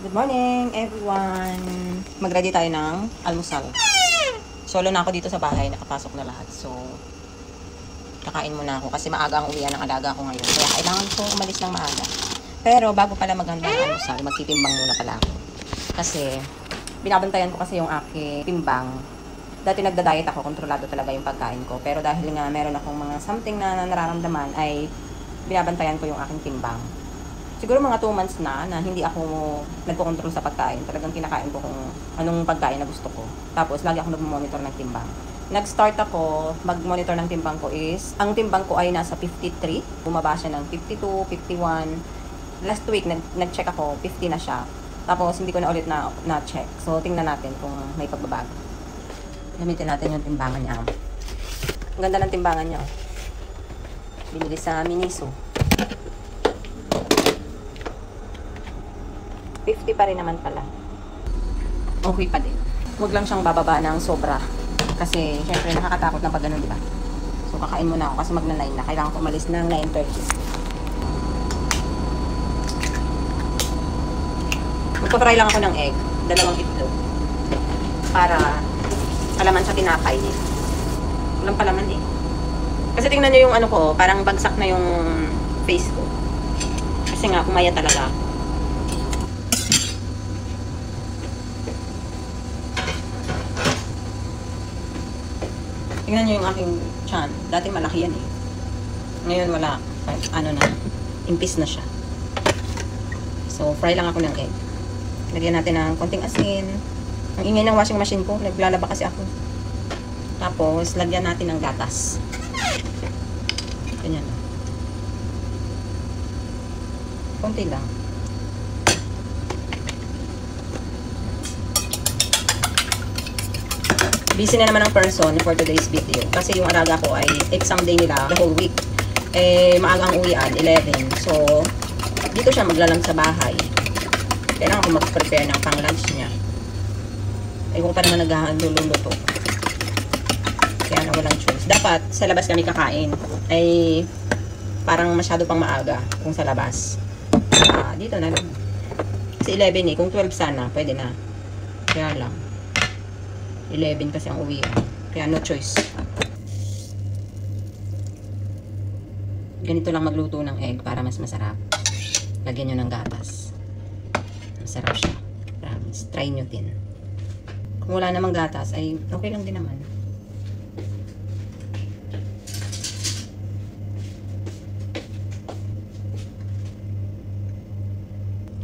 Good morning, everyone! Mag-ready tayo ng almusal. Solo na ako dito sa bahay, nakapasok na lahat. So, kakain muna ako kasi maaga ang uwian ng alaga ko ngayon. Kaya kailangan ko umalis ng maaga. Pero bago pala maghanda ng almusal, magtitimbang muna pala ako. Kasi, binabantayan ko kasi yung aking timbang. Dati nagda-diet ako, kontrolado talaga yung pagkain ko. Pero dahil nga meron akong mga something na nararamdaman, ay binabantayan ko yung aking timbang. Siguro mga 2 months na hindi ako nagko-control sa pagkain. Talagang kinakain ko kung anong pagkain na gusto ko. Tapos, lagi ako nag-monitor ng timbang. Nag-start ako mag-monitor ng timbang ko is, ang timbang ko ay nasa 53. Bumaba siya ng 52, 51. Last week, nag-check ako, 50 na siya. Tapos, hindi ko na ulit na-check. So, tingnan natin kung may pagbabago. Gamitin natin yung timbangan niya. Ang ganda ng timbangan niya. Binili sa Miniso. 50 pa rin naman pala. Okay pa din. Huwag lang siyang bababa ng sobra. Kasi, syempre, nakakatakot na pag ganun, di ba? So, kakain muna ako kasi magna-9 na. Kailangan ko umalis ng 9:30. Magpa-fry lang ako ng egg. 2 itlog. Para alaman sa tinapay. Walang palaman eh. Kasi tingnan nyo yung ano ko, parang bagsak na yung face ko. Kasi nga, pumaya talaga. Tingnan nyo yung aking tiyan. Dati malaki yan eh. Ngayon wala. Ano na. Impis na siya. So, fry lang ako ng egg. Lagyan natin ng konting asin. Ang ingay ng washing machine ko. Naglalaba kasi ako. Tapos, lagyan natin ng gatas. Ganyan. Konti lang. Busy na naman ang person for today's video. Kasi yung alaga ko ay exam day nila the whole week. Eh, maagang uwian, 11. So, dito siya maglalang sa bahay. Kailangan ko mag-prepare ng pang-lunch niya. Ay, kung pa naman nagluluto. Kaya na walang choice. Dapat, sa labas kami kakain. Ay, parang masyado pang maaga kung sa labas. Dito na lang. Kasi 11 eh. Kung 12 sana, pwede na. Kaya lang. 11 kasi ang uwian. Kaya no choice. Ganito lang magluto ng egg para mas masarap. Lagyan nyo ng gatas. Masarap siya. Promise. Try nyo din. Kung wala namang gatas, ay okay lang din naman.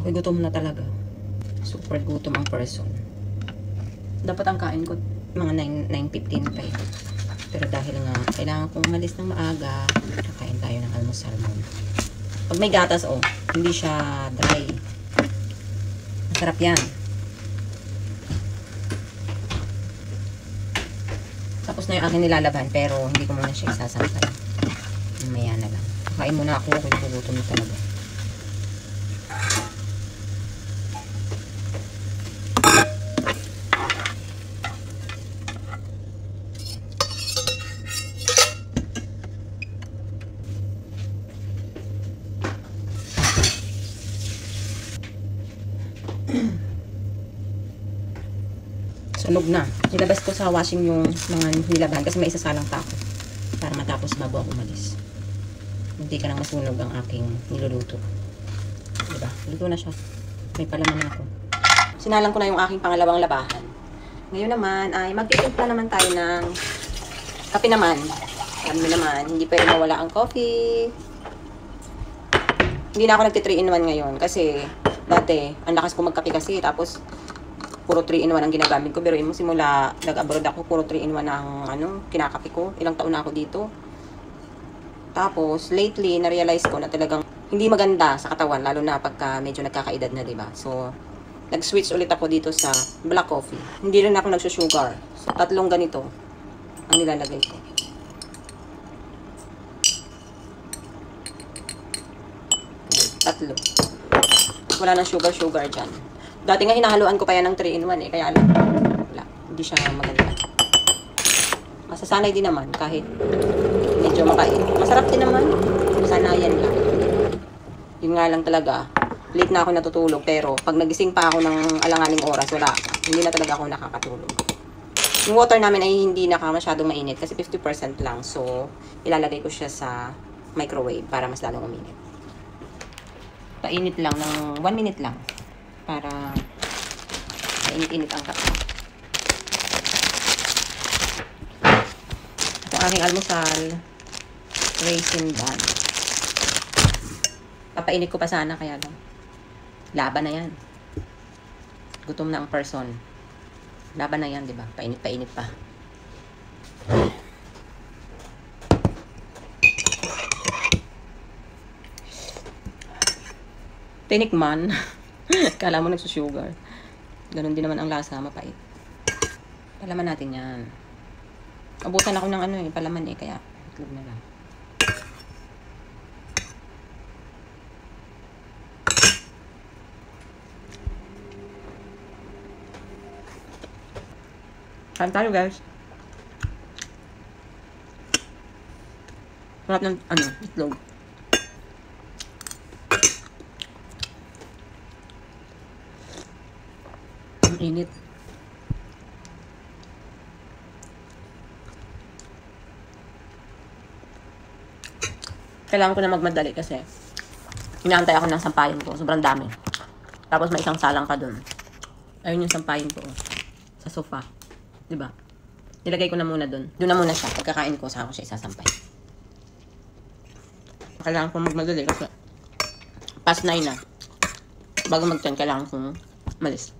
Okay, gutom na talaga. Super gutom ang person. Dapat ang kain ko mga 9:15 pa eh. Pero dahil nga kailangan kong umalis ng maaga, kakain tayo ng almusal muna. Pag may gatas hindi siya dry. Masarap yan. Tapos na yung aking nilalaban pero hindi ko muna siya isasantay. Mamaya na lang. Kakain muna ako kung gugutom na talaga. Sunog na. Nilabas ko sa washing yung mga nilaban kasi may isasalang pa ako para matapos bago ako umalis. Hindi ka nang masunog ang aking niluluto. Diba? Luto na siya. May palaman na ako. Sinalang ko na yung aking pangalawang labahan. Ngayon naman ay magtitimpla naman tayo ng kape naman. Alam mo naman, hindi pwede mawala ang coffee. Hindi na ako nagti-3-in-1 ngayon kasi dati ang lakas ko magkape kasi tapos puro 3-in-1 ang ginagamit ko. Pero simula nag-abroad ako, puro 3-in-1 ang kinakape ko. Ilang taon na ako dito. Tapos, lately, na-realize ko na talagang hindi maganda sa katawan, lalo na pagka medyo nagkakaedad na, diba? So, nag-switch ulit ako dito sa black coffee. Hindi rin ako nagsusugar. So, 3 ganito ang nilalagay ko. Tatlo. Wala nang sugar dyan. Dati nga hinahaluan ko pa yan ng 3-in-1 eh. Kaya alam, wala. Hindi siya maganda. Masasanay din naman kahit medyo makain. Masarap din naman. Sanayan lang. Yun nga lang talaga. late na ako natutulog. Pero, pag nagising pa ako ng alanganing oras, wala. Hindi na talaga ako nakakatulog. Yung water namin ay hindi na masyadong mainit kasi 50% lang. So, ilalagay ko siya sa microwave para mas lalong uminit. Painit lang ng 1 minute lang. Para mainit-init ang kape. Ito ang aking almusal. Raisin bran. Papainit ko pa sana kaya lang. Laban na yan. Gutom na ang person. Laban na yan, di ba? Painit-painit pa. Tinikman. Kala mo nagsusugar. Ganon din naman ang lasa, mapait. Palaman natin yan. Abutan ako ng palaman kaya itlog na lang. Kain tayo, guys. Sarap ng itlog. Ang init. Kailangan ko na magmadali kasi inaantay ako ng sampayan ko. Sobrang dami. Tapos may isang salang pa dun. Ayun yung sampayan ko. Sa sofa. Diba? Nilagay ko na muna dun. Doon na muna siya. Pagkakain ko, saka ko siya isasampay. Kailangan ko magmadali kasi past 9 na. Bago mag-10, kailangan kong malis.